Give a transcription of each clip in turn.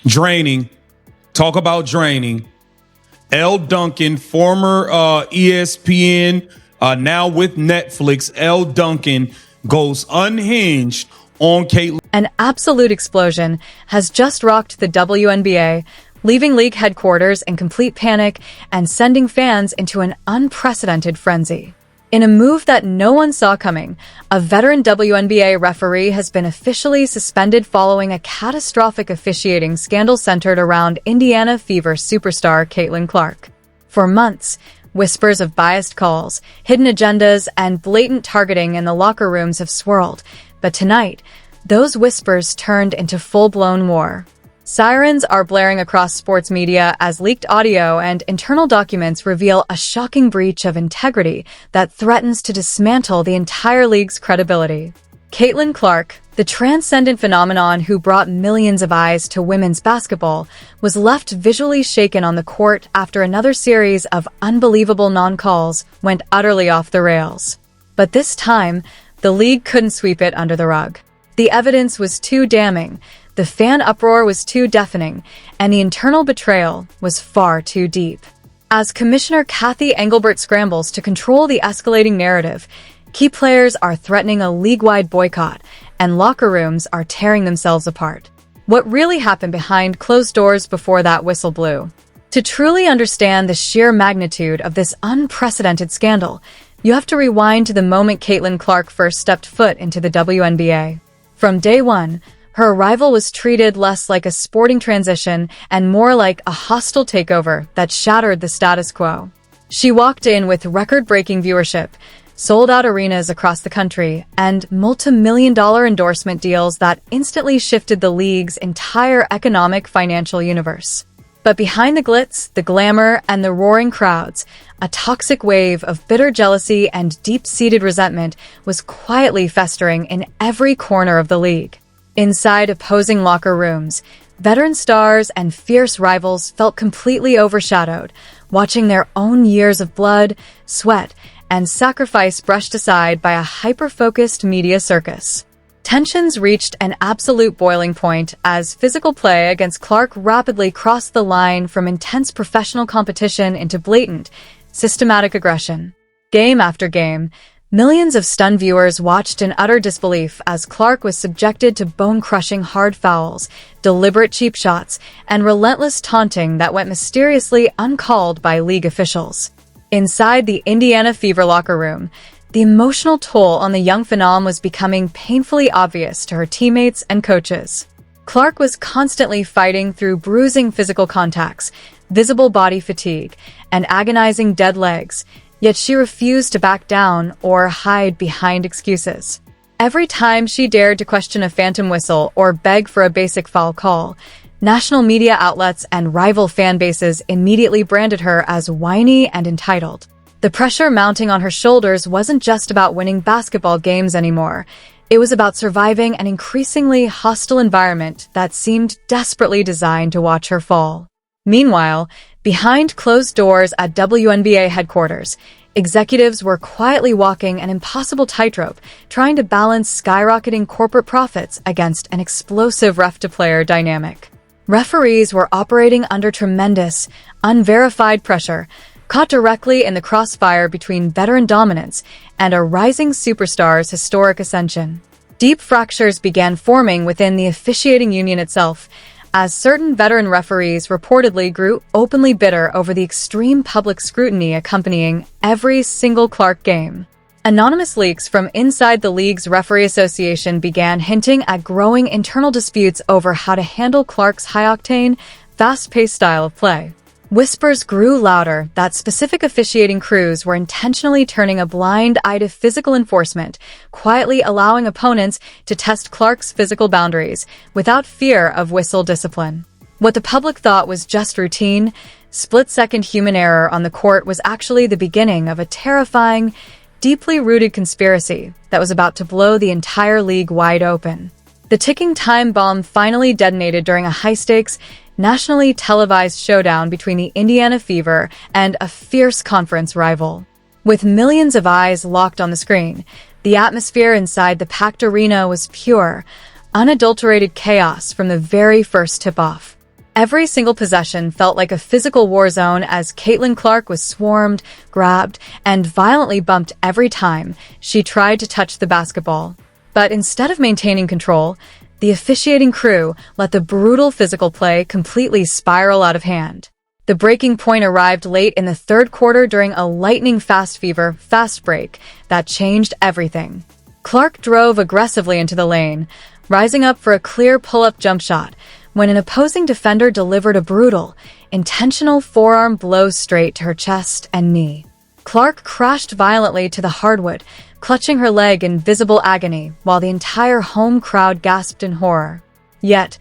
Draining. Talk about draining. L. Duncan, former ESPN, now with Netflix. L. Duncan goes unhinged on Caitlin. An absolute explosion has just rocked the WNBA, leaving league headquarters in complete panic and sending fans into an unprecedented frenzy. In a move that no one saw coming, a veteran WNBA referee has been officially suspended following a catastrophic officiating scandal centered around Indiana Fever superstar Caitlin Clark. For months, whispers of biased calls, hidden agendas, and blatant targeting in the locker rooms have swirled, but tonight, those whispers turned into full-blown war. Sirens are blaring across sports media as leaked audio and internal documents reveal a shocking breach of integrity that threatens to dismantle the entire league's credibility. Caitlin Clark, the transcendent phenomenon who brought millions of eyes to women's basketball, was left visually shaken on the court after another series of unbelievable non-calls went utterly off the rails. But this time, the league couldn't sweep it under the rug. The evidence was too damning, the fan uproar was too deafening, and the internal betrayal was far too deep. As Commissioner Kathy Engelbert scrambles to control the escalating narrative, key players are threatening a league-wide boycott, and locker rooms are tearing themselves apart. What really happened behind closed doors before that whistle blew? To truly understand the sheer magnitude of this unprecedented scandal, you have to rewind to the moment Caitlin Clark first stepped foot into the WNBA. From day one, her arrival was treated less like a sporting transition and more like a hostile takeover that shattered the status quo. She walked in with record-breaking viewership, sold-out arenas across the country, and multi-million-dollar endorsement deals that instantly shifted the league's entire economic financial universe. But behind the glitz, the glamour, and the roaring crowds, a toxic wave of bitter jealousy and deep-seated resentment was quietly festering in every corner of the league. Inside opposing locker rooms, veteran stars and fierce rivals felt completely overshadowed, watching their own years of blood, sweat, and sacrifice brushed aside by a hyper-focused media circus. Tensions reached an absolute boiling point as physical play against Clark rapidly crossed the line from intense professional competition into blatant, systematic aggression. Game after game, millions of stunned viewers watched in utter disbelief as Clark was subjected to bone-crushing hard fouls, deliberate cheap shots, and relentless taunting that went mysteriously uncalled by league officials. Inside the Indiana Fever locker room, the emotional toll on the young phenom was becoming painfully obvious to her teammates and coaches. Clark was constantly fighting through bruising physical contacts, visible body fatigue, and agonizing dead legs, yet she refused to back down or hide behind excuses. Every time she dared to question a phantom whistle or beg for a basic foul call, national media outlets and rival fan bases immediately branded her as whiny and entitled. The pressure mounting on her shoulders wasn't just about winning basketball games anymore. It was about surviving an increasingly hostile environment that seemed desperately designed to watch her fall. Meanwhile, behind closed doors at WNBA headquarters, executives were quietly walking an impossible tightrope, trying to balance skyrocketing corporate profits against an explosive ref-to-player dynamic. Referees were operating under tremendous, unverified pressure, caught directly in the crossfire between veteran dominance and a rising superstar's historic ascension. Deep fractures began forming within the officiating union itself, as certain veteran referees reportedly grew openly bitter over the extreme public scrutiny accompanying every single Clark game. Anonymous leaks from inside the league's referee association began hinting at growing internal disputes over how to handle Clark's high-octane, fast-paced style of play. Whispers grew louder that specific officiating crews were intentionally turning a blind eye to physical enforcement, quietly allowing opponents to test Clark's physical boundaries without fear of whistle discipline. What the public thought was just routine, split-second human error on the court was actually the beginning of a terrifying, deeply rooted conspiracy that was about to blow the entire league wide open. The ticking time bomb finally detonated during a high-stakes, nationally televised showdown between the Indiana Fever and a fierce conference rival. With millions of eyes locked on the screen, the atmosphere inside the packed arena was pure, unadulterated chaos from the very first tip-off. Every single possession felt like a physical war zone as Caitlin Clark was swarmed, grabbed, and violently bumped every time she tried to touch the basketball. But instead of maintaining control, the officiating crew let the brutal physical play completely spiral out of hand. The breaking point arrived late in the third quarter during a lightning-fast break that changed everything. Clark drove aggressively into the lane, rising up for a clear pull-up jump shot, when an opposing defender delivered a brutal, intentional forearm blow straight to her chest and knee. Clark crashed violently to the hardwood, clutching her leg in visible agony, while the entire home crowd gasped in horror. Yet,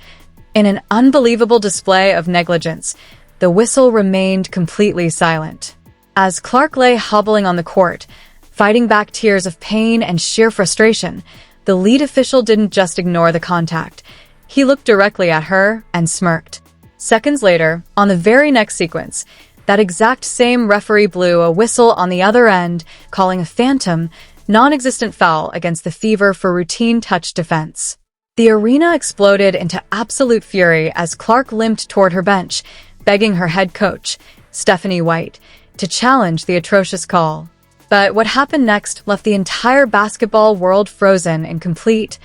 in an unbelievable display of negligence, the whistle remained completely silent. As Clark lay hobbling on the court, fighting back tears of pain and sheer frustration, the lead official didn't just ignore the contact. He looked directly at her and smirked. Seconds later, on the very next sequence, that exact same referee blew a whistle on the other end, calling a phantom, non-existent foul against the Fever for routine touch defense. The arena exploded into absolute fury as Clark limped toward her bench, begging her head coach, Stephanie White, to challenge the atrocious call. But what happened next left the entire basketball world frozen in complete,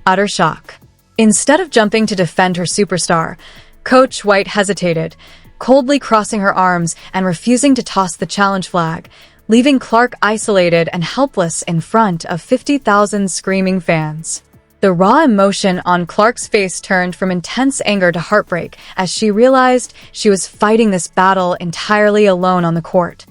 utter shock. Instead of jumping to defend her superstar, Coach White hesitated, coldly crossing her arms and refusing to toss the challenge flag, leaving Clark isolated and helpless in front of 50,000 screaming fans. The raw emotion on Clark's face turned from intense anger to heartbreak as she realized she was fighting this battle entirely alone on the court.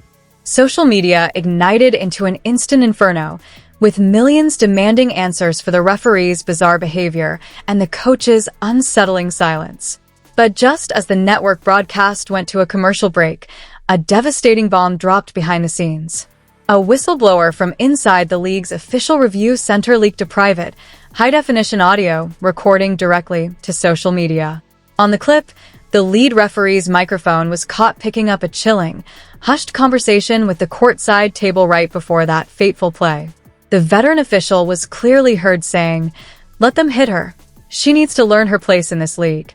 Social media ignited into an instant inferno, with millions demanding answers for the referee's bizarre behavior and the coach's unsettling silence. But just as the network broadcast went to a commercial break, a devastating bomb dropped behind the scenes. A whistleblower from inside the league's official review center leaked a private, high-definition audio recording directly to social media. On the clip, the lead referee's microphone was caught picking up a chilling, hushed conversation with the courtside table right before that fateful play. The veteran official was clearly heard saying, "Let them hit her. She needs to learn her place in this league."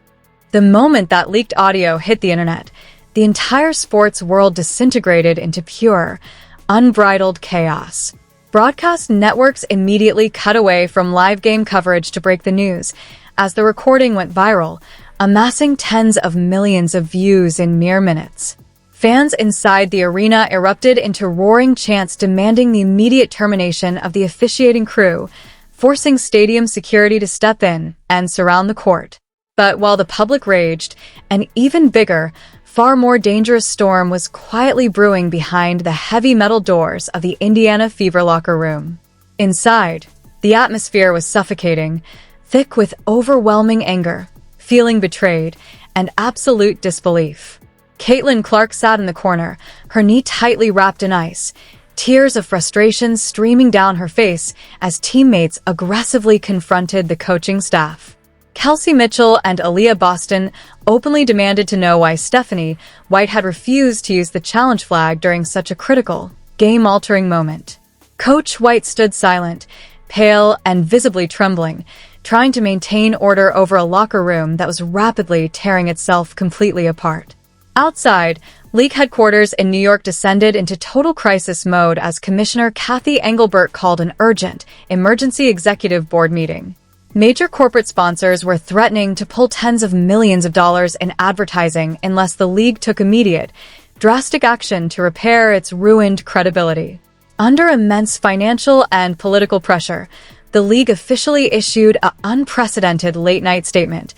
The moment that leaked audio hit the internet, the entire sports world disintegrated into pure, unbridled chaos. Broadcast networks immediately cut away from live game coverage to break the news, as the recording went viral, amassing tens of millions of views in mere minutes. Fans inside the arena erupted into roaring chants demanding the immediate termination of the officiating crew, forcing stadium security to step in and surround the court. But while the public raged, an even bigger, far more dangerous storm was quietly brewing behind the heavy metal doors of the Indiana Fever locker room. Inside, the atmosphere was suffocating, thick with overwhelming anger, feeling betrayed, and absolute disbelief. Caitlin Clark sat in the corner, her knee tightly wrapped in ice, tears of frustration streaming down her face as teammates aggressively confronted the coaching staff. Kelsey Mitchell and Aaliyah Boston openly demanded to know why Stephanie White had refused to use the challenge flag during such a critical, game-altering moment. Coach White stood silent, pale and visibly trembling, trying to maintain order over a locker room that was rapidly tearing itself completely apart. Outside, league headquarters in New York descended into total crisis mode as Commissioner Kathy Engelbert called an urgent, emergency executive board meeting. Major corporate sponsors were threatening to pull tens of millions of dollars in advertising unless the league took immediate, drastic action to repair its ruined credibility. Under immense financial and political pressure, the league officially issued an unprecedented late-night statement.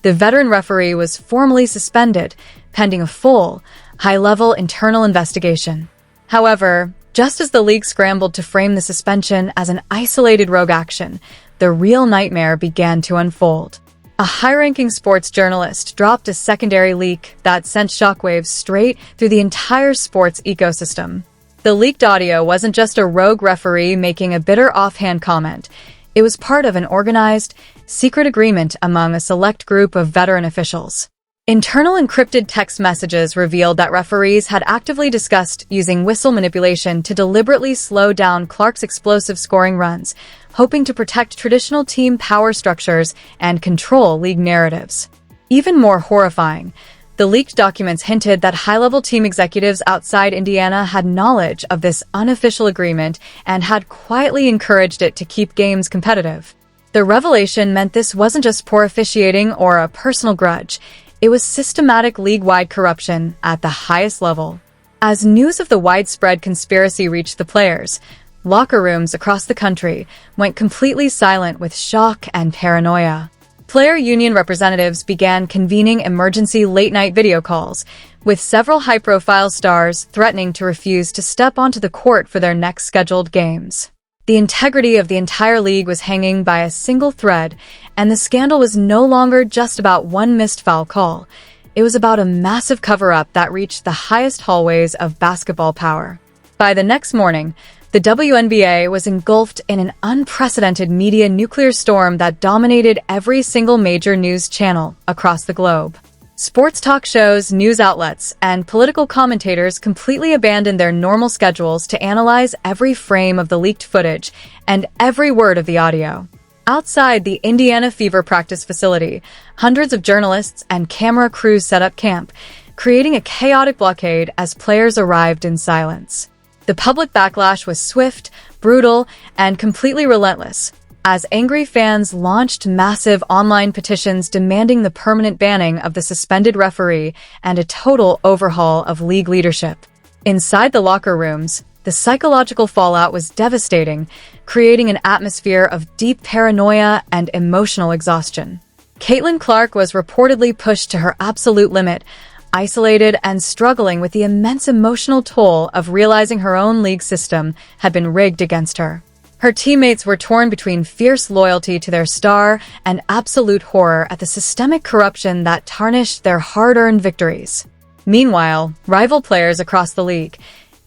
The veteran referee was formally suspended, pending a full, high-level internal investigation. However, just as the league scrambled to frame the suspension as an isolated rogue action, the real nightmare began to unfold. A high-ranking sports journalist dropped a secondary leak that sent shockwaves straight through the entire sports ecosystem. The leaked audio wasn't just a rogue referee making a bitter offhand comment. It was part of an organized, secret agreement among a select group of veteran officials. Internal encrypted text messages revealed that referees had actively discussed using whistle manipulation to deliberately slow down Clark's explosive scoring runs, hoping to protect traditional team power structures and control league narratives. Even more horrifying, the leaked documents hinted that high-level team executives outside Indiana had knowledge of this unofficial agreement and had quietly encouraged it to keep games competitive. The revelation meant this wasn't just poor officiating or a personal grudge. It was systematic league-wide corruption at the highest level. As news of the widespread conspiracy reached the players, locker rooms across the country went completely silent with shock and paranoia. Player union representatives began convening emergency late-night video calls, with several high-profile stars threatening to refuse to step onto the court for their next scheduled games. The integrity of the entire league was hanging by a single thread, and the scandal was no longer just about one missed foul call. It was about a massive cover-up that reached the highest hallways of basketball power. By the next morning, the WNBA was engulfed in an unprecedented media nuclear storm that dominated every single major news channel across the globe. Sports talk shows, news outlets, and political commentators completely abandoned their normal schedules to analyze every frame of the leaked footage and every word of the audio. Outside the Indiana Fever practice facility, hundreds of journalists and camera crews set up camp, creating a chaotic blockade as players arrived in silence. The public backlash was swift, brutal, and completely relentless, as angry fans launched massive online petitions demanding the permanent banning of the suspended referee and a total overhaul of league leadership. Inside the locker rooms, the psychological fallout was devastating, creating an atmosphere of deep paranoia and emotional exhaustion. Caitlin Clark was reportedly pushed to her absolute limit, isolated and struggling with the immense emotional toll of realizing her own league system had been rigged against her. Her teammates were torn between fierce loyalty to their star and absolute horror at the systemic corruption that tarnished their hard-earned victories. Meanwhile, rival players across the league,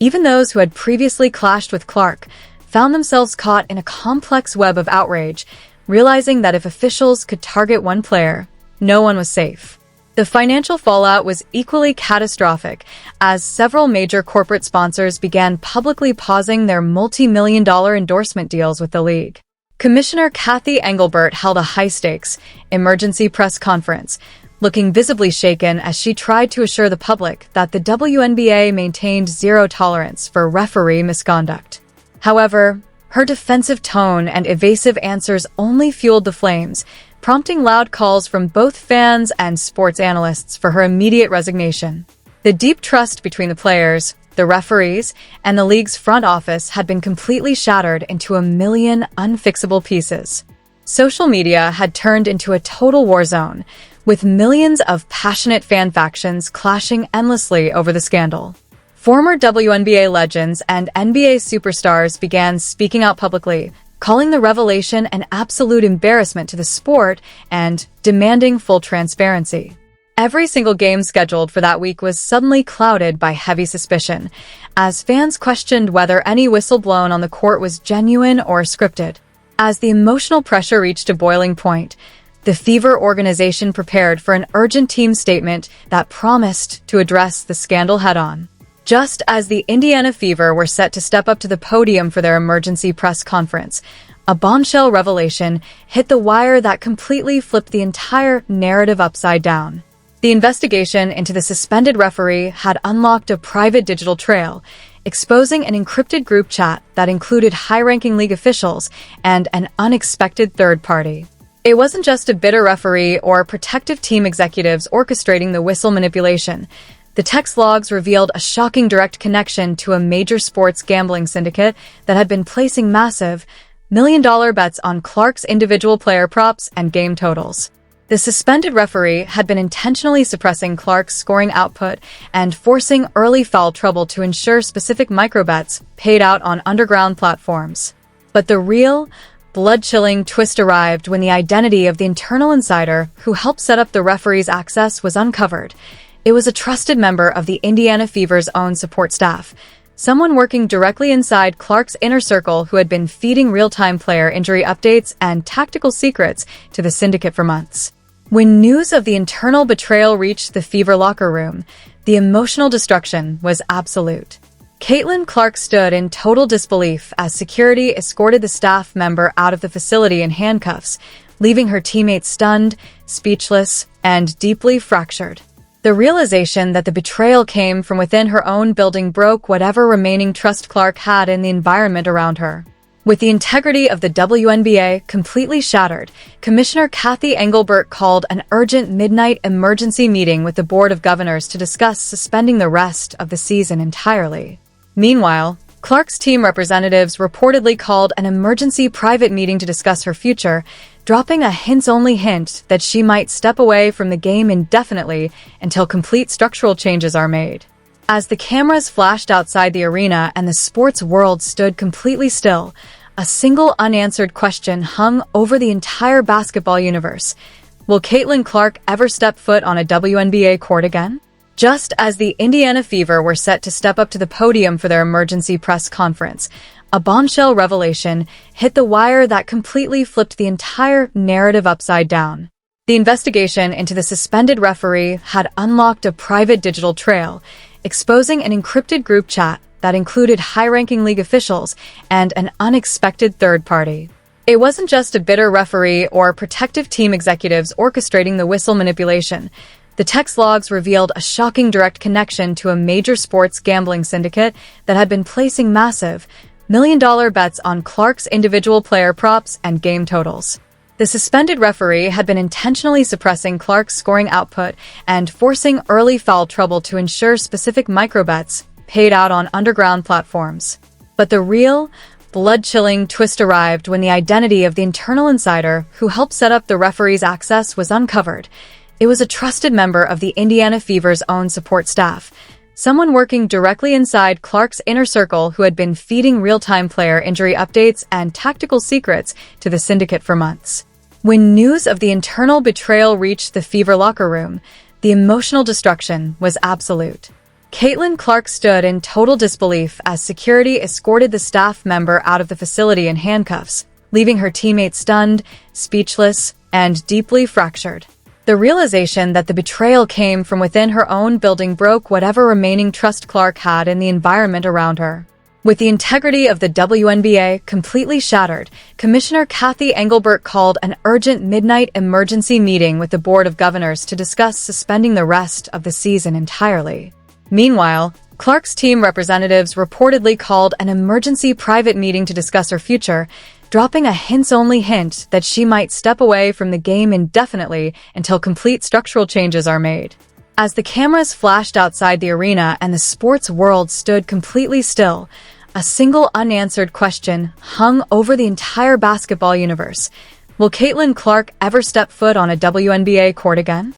even those who had previously clashed with Clark, found themselves caught in a complex web of outrage, realizing that if officials could target one player, no one was safe. The financial fallout was equally catastrophic, as several major corporate sponsors began publicly pausing their multi-million-dollar endorsement deals with the league. Commissioner Kathy Engelbert held a high-stakes, emergency press conference, looking visibly shaken as she tried to assure the public that the WNBA maintained zero tolerance for referee misconduct. However, her defensive tone and evasive answers only fueled the flames, prompting loud calls from both fans and sports analysts for her immediate resignation. The deep trust between the players, the referees, and the league's front office had been completely shattered into a million unfixable pieces. Social media had turned into a total war zone, with millions of passionate fan factions clashing endlessly over the scandal. Former WNBA legends and NBA superstars began speaking out publicly, calling the revelation an absolute embarrassment to the sport and demanding full transparency. Every single game scheduled for that week was suddenly clouded by heavy suspicion, as fans questioned whether any whistle blown on the court was genuine or scripted. As the emotional pressure reached a boiling point, the Fever organization prepared for an urgent team statement that promised to address the scandal head-on. Just as the Indiana Fever were set to step up to the podium for their emergency press conference, a bombshell revelation hit the wire that completely flipped the entire narrative upside down. The investigation into the suspended referee had unlocked a private digital trail, exposing an encrypted group chat that included high-ranking league officials and an unexpected third party. It wasn't just a bitter referee or protective team executives orchestrating the whistle manipulation. The text logs revealed a shocking direct connection to a major sports gambling syndicate that had been placing massive, million-dollar bets on Clark's individual player props and game totals. The suspended referee had been intentionally suppressing Clark's scoring output and forcing early foul trouble to ensure specific microbets paid out on underground platforms. But the real, blood-chilling twist arrived when the identity of the internal insider who helped set up the referee's access was uncovered. It was a trusted member of the Indiana Fever's own support staff, someone working directly inside Clark's inner circle who had been feeding real-time player injury updates and tactical secrets to the syndicate for months. When news of the internal betrayal reached the Fever locker room, the emotional destruction was absolute. Caitlin Clark stood in total disbelief as security escorted the staff member out of the facility in handcuffs, leaving her teammates stunned, speechless, and deeply fractured. The realization that the betrayal came from within her own building broke whatever remaining trust Clark had in the environment around her. With the integrity of the WNBA completely shattered, Commissioner Kathy Engelbert called an urgent midnight emergency meeting with the Board of Governors to discuss suspending the rest of the season entirely. Meanwhile, Clark's team representatives reportedly called an emergency private meeting to discuss her future, dropping a hints-only hint that she might step away from the game indefinitely until complete structural changes are made. As the cameras flashed outside the arena and the sports world stood completely still, a single unanswered question hung over the entire basketball universe. Will Caitlin Clark ever step foot on a WNBA court again? Just as the Indiana Fever were set to step up to the podium for their emergency press conference, a bombshell revelation hit the wire that completely flipped the entire narrative upside down. The investigation into the suspended referee had unlocked a private digital trail, exposing an encrypted group chat that included high-ranking league officials and an unexpected third party. It wasn't just a bitter referee or protective team executives orchestrating the whistle manipulation. The text logs revealed a shocking direct connection to a major sports gambling syndicate that had been placing massive, million-dollar bets on Clark's individual player props and game totals. The suspended referee had been intentionally suppressing Clark's scoring output and forcing early foul trouble to ensure specific microbets paid out on underground platforms. But the real, blood-chilling twist arrived when the identity of the internal insider who helped set up the referee's access was uncovered. It was a trusted member of the Indiana Fever's own support staff, someone working directly inside Clark's inner circle who had been feeding real-time player injury updates and tactical secrets to the syndicate for months. When news of the internal betrayal reached the Fever locker room, the emotional destruction was absolute. Caitlin Clark stood in total disbelief as security escorted the staff member out of the facility in handcuffs, leaving her teammates stunned, speechless, and deeply fractured. The realization that the betrayal came from within her own building broke whatever remaining trust Clark had in the environment around her. With the integrity of the WNBA completely shattered, Commissioner Kathy Engelbert called an urgent midnight emergency meeting with the Board of Governors to discuss suspending the rest of the season entirely. Meanwhile, Clark's team representatives reportedly called an emergency private meeting to discuss her future, dropping a hints-only hint that she might step away from the game indefinitely until complete structural changes are made. As the cameras flashed outside the arena and the sports world stood completely still, a single unanswered question hung over the entire basketball universe. Will Caitlin Clark ever step foot on a WNBA court again?